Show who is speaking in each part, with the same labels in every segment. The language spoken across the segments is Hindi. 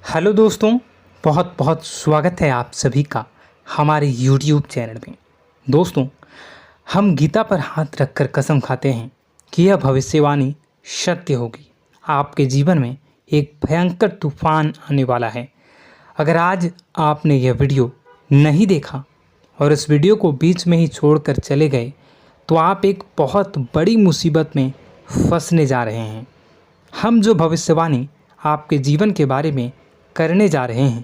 Speaker 1: हेलो दोस्तों, बहुत बहुत स्वागत है आप सभी का हमारे YouTube चैनल में। दोस्तों, हम गीता पर हाथ रखकर कसम खाते हैं कि यह भविष्यवाणी सत्य होगी। आपके जीवन में एक भयंकर तूफान आने वाला है। अगर आज आपने यह वीडियो नहीं देखा और इस वीडियो को बीच में ही छोड़कर चले गए तो आप एक बहुत बड़ी मुसीबत में फंसने जा रहे हैं। हम जो भविष्यवाणी आपके जीवन के बारे में करने जा रहे हैं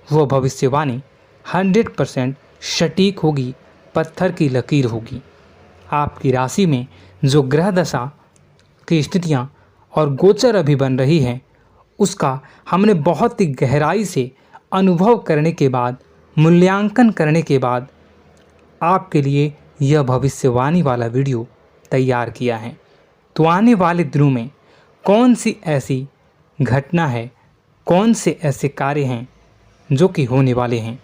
Speaker 1: वो भविष्यवाणी 100% सटीक होगी, पत्थर की लकीर होगी। आपकी राशि में जो ग्रह दशा की स्थितियां और गोचर अभी बन रही हैं उसका हमने बहुत ही गहराई से अनुभव करने के बाद, मूल्यांकन करने के बाद आपके लिए यह भविष्यवाणी वाला वीडियो तैयार किया है। तो आने वाले दिनों में कौन सी ऐसी घटना है, कौन से ऐसे कार्य हैं जो कि होने वाले हैं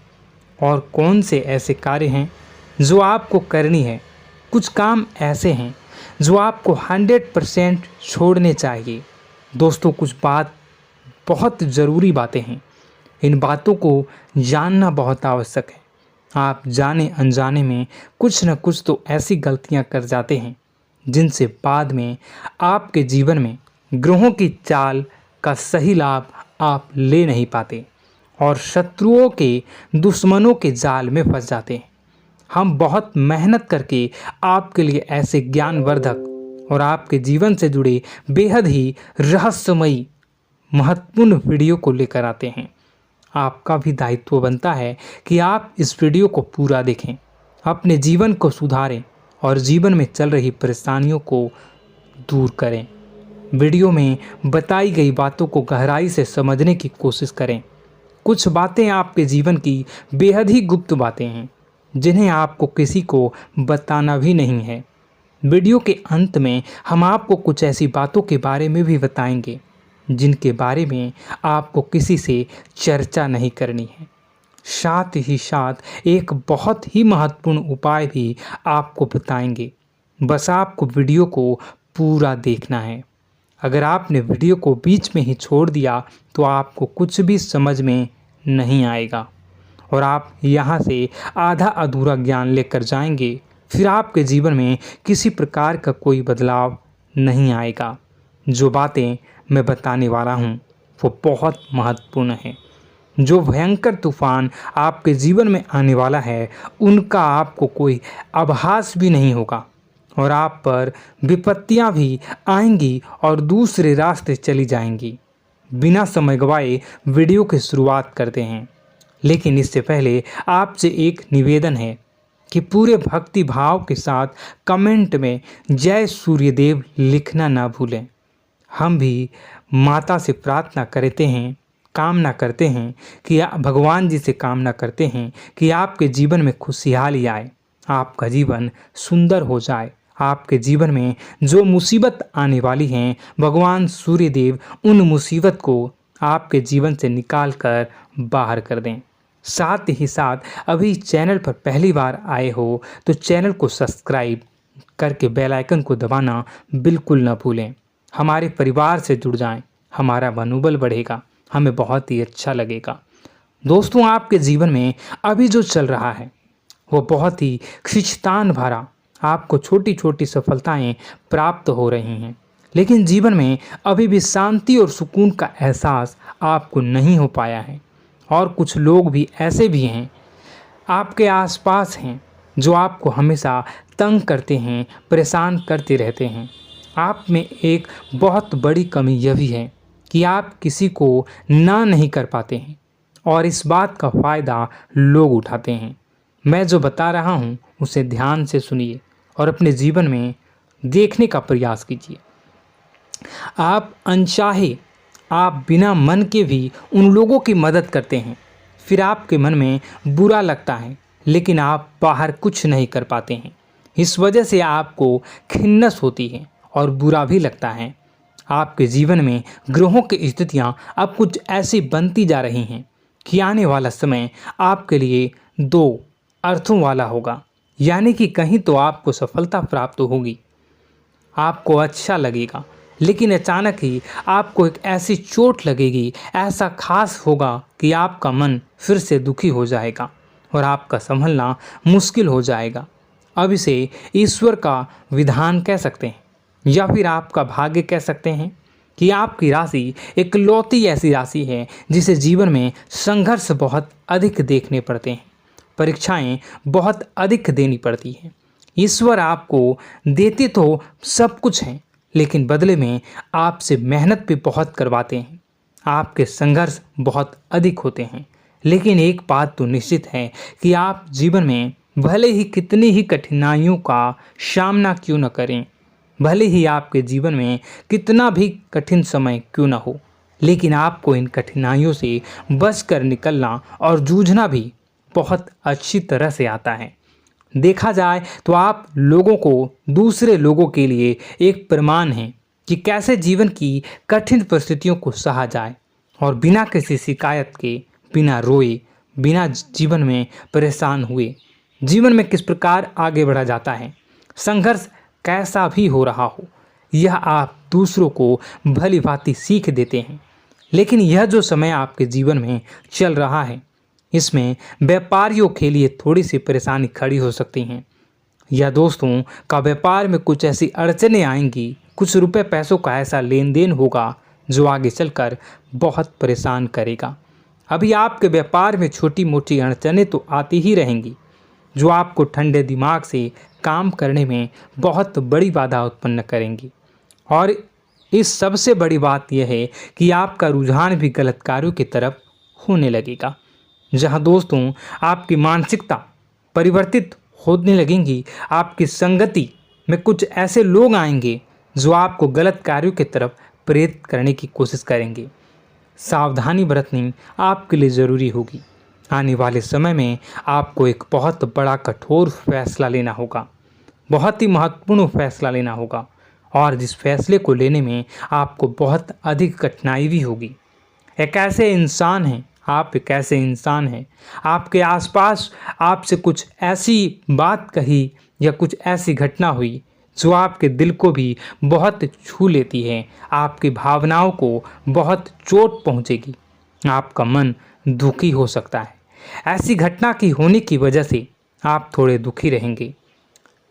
Speaker 1: और कौन से ऐसे कार्य हैं जो आपको करनी है। कुछ काम ऐसे हैं जो आपको 100% छोड़ने चाहिए। दोस्तों, कुछ बात बहुत ज़रूरी बातें हैं। इन बातों को जानना बहुत आवश्यक है। आप जाने अनजाने में कुछ न कुछ तो ऐसी गलतियां कर जाते हैं जिनसे बाद में आपके जीवन में ग्रहों की चाल का सही लाभ आप ले नहीं पाते और शत्रुओं के, दुश्मनों के जाल में फंस जाते हैं। हम बहुत मेहनत करके आपके लिए ऐसे ज्ञानवर्धक और आपके जीवन से जुड़े बेहद ही रहस्यमयी महत्वपूर्ण वीडियो को लेकर आते हैं। आपका भी दायित्व बनता है कि आप इस वीडियो को पूरा देखें, अपने जीवन को सुधारें और जीवन में चल रही परेशानियों को दूर करें। वीडियो में बताई गई बातों को गहराई से समझने की कोशिश करें। कुछ बातें आपके जीवन की बेहद ही गुप्त बातें हैं जिन्हें आपको किसी को बताना भी नहीं है। वीडियो के अंत में हम आपको कुछ ऐसी बातों के बारे में भी बताएंगे जिनके बारे में आपको किसी से चर्चा नहीं करनी है। साथ ही साथ एक बहुत ही महत्वपूर्ण उपाय भी आपको बताएंगे। बस आपको वीडियो को पूरा देखना है। अगर आपने वीडियो को बीच में ही छोड़ दिया तो आपको कुछ भी समझ में नहीं आएगा और आप यहाँ से आधा अधूरा ज्ञान लेकर जाएंगे। फिर आपके जीवन में किसी प्रकार का कोई बदलाव नहीं आएगा। जो बातें मैं बताने वाला हूँ वो बहुत महत्वपूर्ण है। जो भयंकर तूफान आपके जीवन में आने वाला है उनका आपको कोई आभास भी नहीं होगा और आप पर विपत्तियां भी आएंगी और दूसरे रास्ते चली जाएंगी। बिना समय गवाए वीडियो की शुरुआत करते हैं, लेकिन इससे पहले आपसे एक निवेदन है कि पूरे भक्ति भाव के साथ कमेंट में जय सूर्यदेव लिखना ना भूलें। हम भी माता से प्रार्थना करते हैं, कामना करते हैं कि भगवान जी से कामना करते हैं कि आपके जीवन में खुशहाली आए, आपका जीवन सुंदर हो जाए। आपके जीवन में जो मुसीबत आने वाली हैं भगवान सूर्यदेव उन मुसीबत को आपके जीवन से निकाल कर बाहर कर दें। साथ ही साथ अभी चैनल पर पहली बार आए हो तो चैनल को सब्सक्राइब करके बेल आइकन को दबाना बिल्कुल न भूलें। हमारे परिवार से जुड़ जाएं, हमारा मनोबल बढ़ेगा, हमें बहुत ही अच्छा लगेगा। दोस्तों, आपके जीवन में अभी जो चल रहा है वो बहुत ही खींचतान भरा, आपको छोटी छोटी सफलताएं प्राप्त हो रही हैं, लेकिन जीवन में अभी भी शांति और सुकून का एहसास आपको नहीं हो पाया है। और कुछ लोग भी ऐसे भी हैं आपके आसपास हैं जो आपको हमेशा तंग करते हैं, परेशान करते रहते हैं। आप में एक बहुत बड़ी कमी यह भी है कि आप किसी को ना नहीं कर पाते हैं और इस बात का फ़ायदा लोग उठाते हैं। मैं जो बता रहा हूँ उसे ध्यान से सुनिए और अपने जीवन में देखने का प्रयास कीजिए। आप अनचाहे, आप बिना मन के भी उन लोगों की मदद करते हैं, फिर आपके मन में बुरा लगता है लेकिन आप बाहर कुछ नहीं कर पाते हैं। इस वजह से आपको खिन्नस होती है और बुरा भी लगता है। आपके जीवन में ग्रहों की स्थितियाँ अब कुछ ऐसी बनती जा रही हैं कि आने वाला समय आपके लिए दो अर्थों वाला होगा। यानी कि कहीं तो आपको सफलता प्राप्त होगी, आपको अच्छा लगेगा लेकिन अचानक ही आपको एक ऐसी चोट लगेगी, ऐसा खास होगा कि आपका मन फिर से दुखी हो जाएगा और आपका संभलना मुश्किल हो जाएगा। अब इसे ईश्वर का विधान कह सकते हैं या फिर आपका भाग्य कह सकते हैं कि आपकी राशि इकलौती ऐसी राशि है जिसे जीवन में संघर्ष बहुत अधिक देखने पड़ते हैं, परीक्षाएं बहुत अधिक देनी पड़ती हैं। ईश्वर आपको देते तो सब कुछ हैं, लेकिन बदले में आपसे मेहनत भी बहुत करवाते हैं। आपके संघर्ष बहुत अधिक होते हैं, लेकिन एक बात तो निश्चित है कि आप जीवन में भले ही कितनी ही कठिनाइयों का सामना क्यों न करें, भले ही आपके जीवन में कितना भी कठिन समय क्यों न हो, लेकिन आपको इन कठिनाइयों से बच कर निकलना और जूझना भी बहुत अच्छी तरह से आता है। देखा जाए तो आप लोगों को दूसरे लोगों के लिए एक प्रमाण हैं कि कैसे जीवन की कठिन परिस्थितियों को सहा जाए और बिना किसी शिकायत के, बिना रोए, बिना जीवन में परेशान हुए जीवन में किस प्रकार आगे बढ़ा जाता है। संघर्ष कैसा भी हो रहा हो, यह आप दूसरों को भली भांति सीख देते हैं। लेकिन यह जो समय आपके जीवन में चल रहा है, इसमें व्यापारियों के लिए थोड़ी सी परेशानी खड़ी हो सकती हैं, या दोस्तों का व्यापार में कुछ ऐसी अड़चनें आएंगी, कुछ रुपए पैसों का ऐसा लेन देन होगा जो आगे चलकर बहुत परेशान करेगा। अभी आपके व्यापार में छोटी मोटी अड़चनें तो आती ही रहेंगी, जो आपको ठंडे दिमाग से काम करने में बहुत बड़ी बाधा उत्पन्न करेंगी। और इस सबसे बड़ी बात यह है कि आपका रुझान भी गलत कार्यों की तरफ होने लगेगा, जहां दोस्तों आपकी मानसिकता परिवर्तित होने लगेंगी। आपकी संगति में कुछ ऐसे लोग आएंगे जो आपको गलत कार्यों की तरफ प्रेरित करने की कोशिश करेंगे। सावधानी बरतनी आपके लिए ज़रूरी होगी। आने वाले समय में आपको एक बहुत बड़ा कठोर फैसला लेना होगा, बहुत ही महत्वपूर्ण फैसला लेना होगा, और जिस फैसले को लेने में आपको बहुत अधिक कठिनाई भी होगी। एक ऐसे इंसान हैं, आप एक ऐसे इंसान हैं, आपके आसपास आपसे कुछ ऐसी बात कही या कुछ ऐसी घटना हुई जो आपके दिल को भी बहुत छू लेती है, आपकी भावनाओं को बहुत चोट पहुंचेगी, आपका मन दुखी हो सकता है। ऐसी घटना की होने की वजह से आप थोड़े दुखी रहेंगे।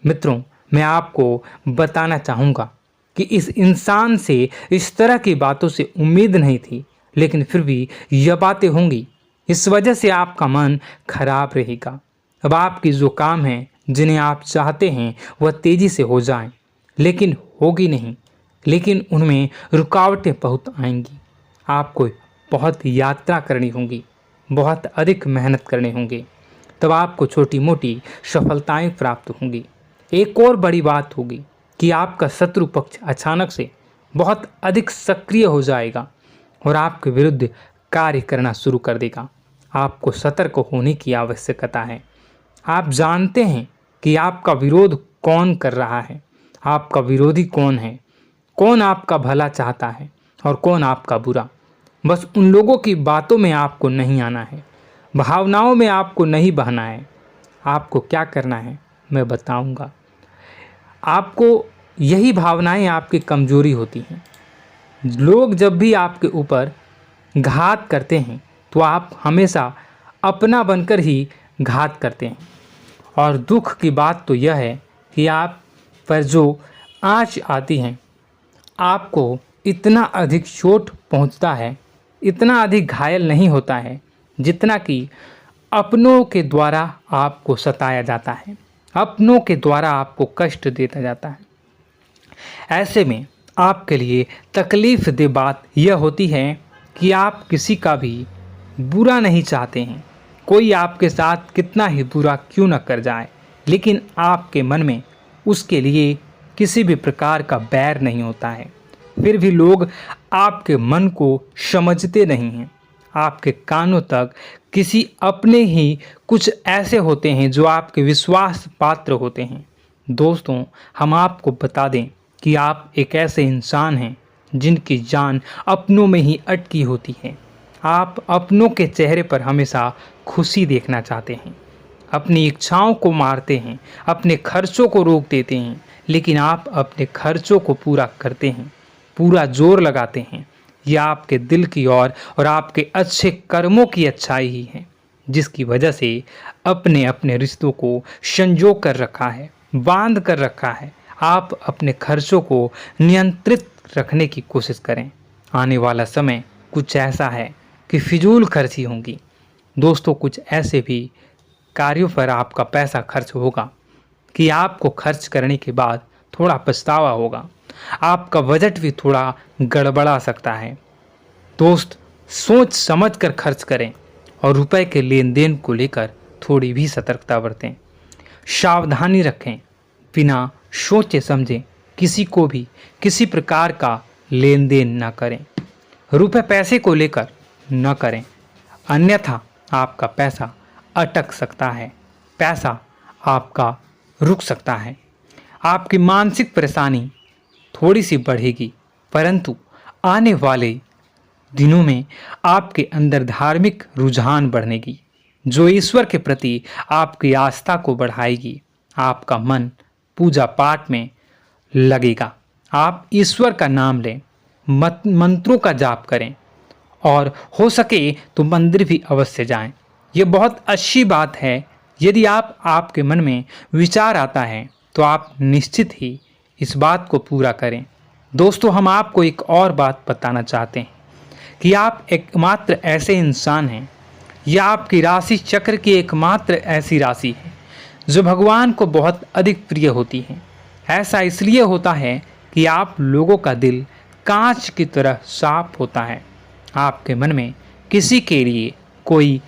Speaker 1: मित्रों, मैं आपको बताना चाहूँगा कि इस इंसान से इस तरह की बातों से उम्मीद नहीं थी, लेकिन फिर भी यह बातें होंगी। इस वजह से आपका मन खराब रहेगा। अब आपकी जो काम है, जिन्हें आप चाहते हैं वह तेज़ी से हो जाएं, लेकिन होगी नहीं, लेकिन उनमें रुकावटें बहुत आएंगी। आपको बहुत यात्रा करनी होगी, बहुत अधिक मेहनत करने होंगे, तब आपको छोटी मोटी सफलताएं प्राप्त होंगी। एक और बड़ी बात होगी कि आपका शत्रु पक्ष अचानक से बहुत अधिक सक्रिय हो जाएगा और आपके विरुद्ध कार्य करना शुरू कर देगा। आपको सतर्क होने की आवश्यकता है। आप जानते हैं कि आपका विरोध कौन कर रहा है, आपका विरोधी कौन है, कौन आपका भला चाहता है और कौन आपका बुरा। बस उन लोगों की बातों में आपको नहीं आना है, भावनाओं में आपको नहीं बहना है। आपको क्या करना है मैं बताऊंगा। आपको यही भावनाएं आपकी कमजोरी होती हैं। लोग जब भी आपके ऊपर घात करते हैं तो आप हमेशा अपना बनकर ही घात करते हैं। और दुख की बात तो यह है कि आप पर जो आँच आती है, आपको इतना अधिक चोट पहुंचता है, इतना अधिक घायल नहीं होता है जितना कि अपनों के द्वारा आपको सताया जाता है, अपनों के द्वारा आपको कष्ट देता जाता है। ऐसे में आपके लिए तकलीफ़ दे बात यह होती है कि आप किसी का भी बुरा नहीं चाहते हैं। कोई आपके साथ कितना ही बुरा क्यों न कर जाए, लेकिन आपके मन में उसके लिए किसी भी प्रकार का बैर नहीं होता है। फिर भी लोग आपके मन को समझते नहीं हैं। आपके कानों तक किसी अपने ही कुछ ऐसे होते हैं जो आपके विश्वास पात्र होते हैं। दोस्तों, हम आपको बता दें कि आप एक ऐसे इंसान हैं जिनकी जान अपनों में ही अटकी होती है। आप अपनों के चेहरे पर हमेशा खुशी देखना चाहते हैं, अपनी इच्छाओं को मारते हैं, अपने खर्चों को रोक देते हैं, लेकिन आप अपने खर्चों को पूरा करते हैं। पूरा जोर लगाते हैं, यह आपके दिल की और आपके अच्छे कर्मों की अच्छाई ही है, जिसकी वजह से अपने अपने रिश्तों को संजो कर रखा है, बांध कर रखा है। आप अपने खर्चों को नियंत्रित रखने की कोशिश करें। आने वाला समय कुछ ऐसा है कि फिजूल खर्ची होंगी। दोस्तों, कुछ ऐसे भी कार्यों पर आपका पैसा खर्च होगा कि आपको खर्च करने के बाद थोड़ा पछतावा होगा। आपका बजट भी थोड़ा गड़बड़ा सकता है। दोस्त, सोच समझ कर खर्च करें और रुपए के लेन देन को लेकर थोड़ी भी सतर्कता बरतें। सावधानी रखें, बिना सोचे समझे किसी को भी किसी प्रकार का लेन देन न करें। रुपए पैसे को लेकर न करें, अन्यथा आपका पैसा अटक सकता है, पैसा आपका रुक सकता है। आपकी मानसिक परेशानी थोड़ी सी बढ़ेगी, परंतु आने वाले दिनों में आपके अंदर धार्मिक रुझान बढ़नेगी, जो ईश्वर के प्रति आपकी आस्था को बढ़ाएगी। आपका मन पूजा पाठ में लगेगा। आप ईश्वर का नाम लें, मंत्रों का जाप करें और हो सके तो मंदिर भी अवश्य जाएं। ये बहुत अच्छी बात है। यदि आपके मन में विचार आता है तो आप निश्चित ही इस बात को पूरा करें। दोस्तों, हम आपको एक और बात बताना चाहते हैं कि आप एकमात्र ऐसे इंसान हैं, यह आपकी राशि चक्र की एकमात्र ऐसी राशि है जो भगवान को बहुत अधिक प्रिय होती है। ऐसा इसलिए होता है कि आप लोगों का दिल कांच की तरह साफ होता है। आपके मन में किसी के लिए कोई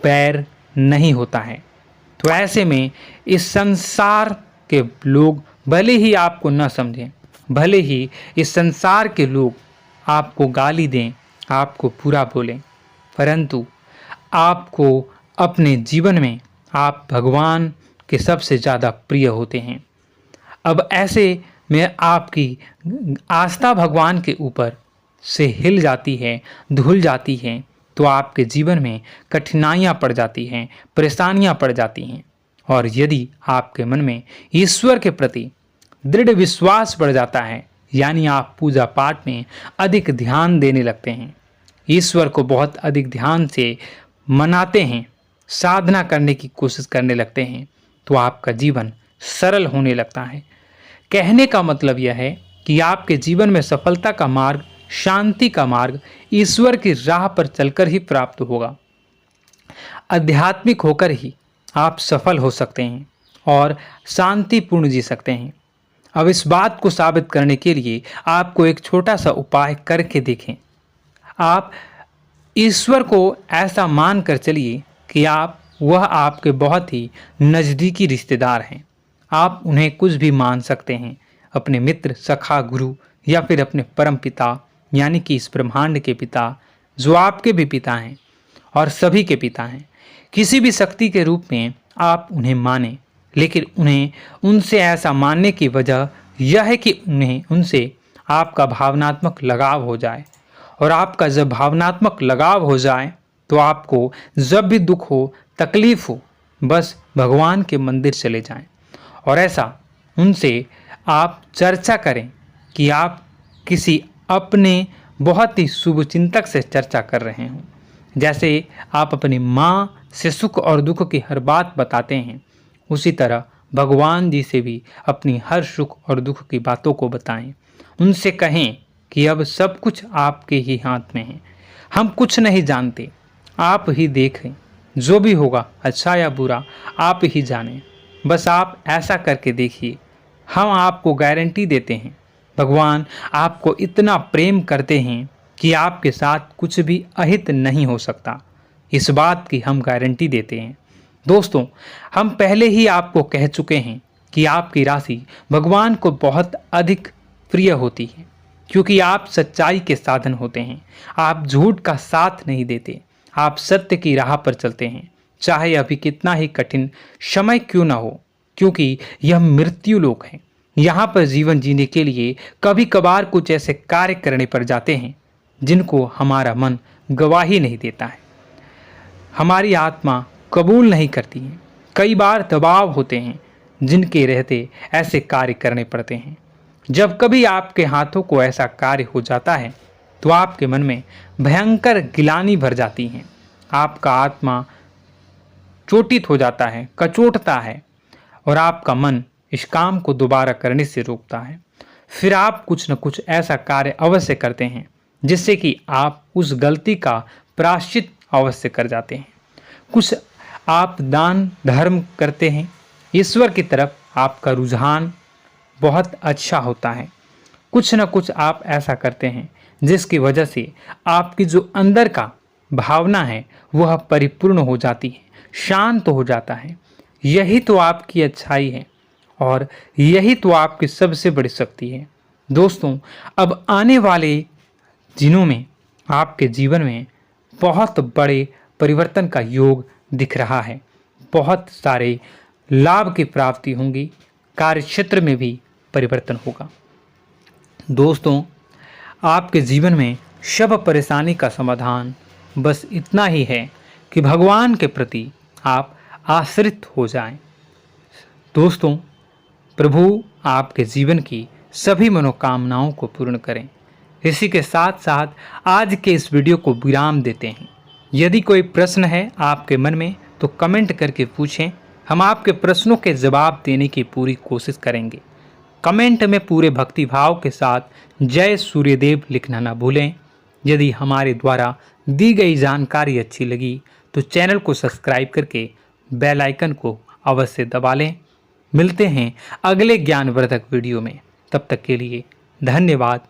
Speaker 1: बैर नहीं होता है। तो ऐसे में इस संसार के लोग भले ही आपको न समझें, भले ही इस संसार के लोग आपको गाली दें, आपको बुरा बोलें, परंतु आपको अपने जीवन में आप भगवान के सबसे ज़्यादा प्रिय होते हैं। अब ऐसे में आपकी आस्था भगवान के ऊपर से हिल जाती है, धुल जाती है, तो आपके जीवन में कठिनाइयाँ पड़ जाती हैं, परेशानियाँ पड़ जाती हैं। और यदि आपके मन में ईश्वर के प्रति दृढ़ विश्वास बढ़ जाता है, यानी आप पूजा पाठ में अधिक ध्यान देने लगते हैं, ईश्वर को बहुत अधिक ध्यान से मनाते हैं, साधना करने की कोशिश करने लगते हैं, तो आपका जीवन सरल होने लगता है। कहने का मतलब यह है कि आपके जीवन में सफलता का मार्ग, शांति का मार्ग ईश्वर की राह पर चलकर ही प्राप्त होगा। आध्यात्मिक होकर ही आप सफल हो सकते हैं और शांतिपूर्ण जी सकते हैं। अब इस बात को साबित करने के लिए आपको एक छोटा सा उपाय करके देखें। आप ईश्वर को ऐसा मान कर चलिए कि वह आपके बहुत ही नज़दीकी रिश्तेदार हैं। आप उन्हें कुछ भी मान सकते हैं, अपने मित्र, सखा, गुरु या फिर अपने परम पिता, यानी कि इस ब्रह्मांड के पिता, जो आपके भी पिता हैं और सभी के पिता हैं। किसी भी शक्ति के रूप में आप उन्हें मानें, लेकिन उन्हें उनसे ऐसा मानने की वजह यह है कि उनसे आपका भावनात्मक लगाव हो जाए। और आपका जब भावनात्मक लगाव हो जाए तो आपको जब भी दुख हो, तकलीफ हो, बस भगवान के मंदिर चले जाएं और ऐसा उनसे आप चर्चा करें कि आप किसी अपने बहुत ही शुभचिंतक से चर्चा कर रहे हों। जैसे आप अपनी माँ से सुख और दुख की हर बात बताते हैं, उसी तरह भगवान जी से भी अपनी हर सुख और दुख की बातों को बताएं। उनसे कहें कि अब सब कुछ आपके ही हाथ में है, हम कुछ नहीं जानते, आप ही देखें, जो भी होगा अच्छा या बुरा आप ही जानें। बस आप ऐसा करके देखिए, हम आपको गारंटी देते हैं भगवान आपको इतना प्रेम करते हैं कि आपके साथ कुछ भी अहित नहीं हो सकता। इस बात की हम गारंटी देते हैं। दोस्तों, हम पहले ही आपको कह चुके हैं कि आपकी राशि भगवान को बहुत अधिक प्रिय होती है, क्योंकि आप सच्चाई के साधन होते हैं। आप झूठ का साथ नहीं देते, आप सत्य की राह पर चलते हैं, चाहे अभी कितना ही कठिन समय क्यों ना हो, क्योंकि यह मृत्यु लोक है। यहाँ पर जीवन जीने के लिए कभी कभार कुछ ऐसे कार्य करने पड़ जाते हैं जिनको हमारा मन गवाही नहीं देता है, हमारी आत्मा कबूल नहीं करती है। कई बार दबाव होते हैं जिनके रहते ऐसे कार्य करने पड़ते हैं। जब कभी आपके हाथों को ऐसा कार्य हो जाता है तो आपके मन में भयंकर गिलानी भर जाती है। आपका आत्मा चोटित हो जाता है, कचोटता है और आपका मन इस काम को दोबारा करने से रोकता है। फिर आप कुछ न कुछ ऐसा कार्य अवश्य करते हैं जिससे कि आप उस गलती का प्रायश्चित अवश्य कर जाते हैं। कुछ आप दान धर्म करते हैं। ईश्वर की तरफ आपका रुझान बहुत अच्छा होता है। कुछ न कुछ आप ऐसा करते हैं जिसकी वजह से आपकी जो अंदर का भावना है वह परिपूर्ण हो जाती है, शांत हो जाता है। यही तो आपकी अच्छाई है और यही तो आपकी सबसे बड़ी शक्ति है। दोस्तों, अब आने वाले दिनों में आपके जीवन में बहुत बड़े परिवर्तन का योग दिख रहा है। बहुत सारे लाभ की प्राप्ति होंगी, कार्यक्षेत्र में भी परिवर्तन होगा। दोस्तों, आपके जीवन में सब परेशानी का समाधान बस इतना ही है कि भगवान के प्रति आप आश्रित हो जाएं। दोस्तों, प्रभु आपके जीवन की सभी मनोकामनाओं को पूर्ण करें। इसी के साथ साथ आज के इस वीडियो को विराम देते हैं। यदि कोई प्रश्न है आपके मन में तो कमेंट करके पूछें, हम आपके प्रश्नों के जवाब देने की पूरी कोशिश करेंगे। कमेंट में पूरे भक्तिभाव के साथ जय सूर्यदेव लिखना ना भूलें। यदि हमारे द्वारा दी गई जानकारी अच्छी लगी तो चैनल को सब्सक्राइब करके बेल आइकन को अवश्य दबा लें। मिलते हैं अगले ज्ञानवर्धक वीडियो में। तब तक के लिए धन्यवाद।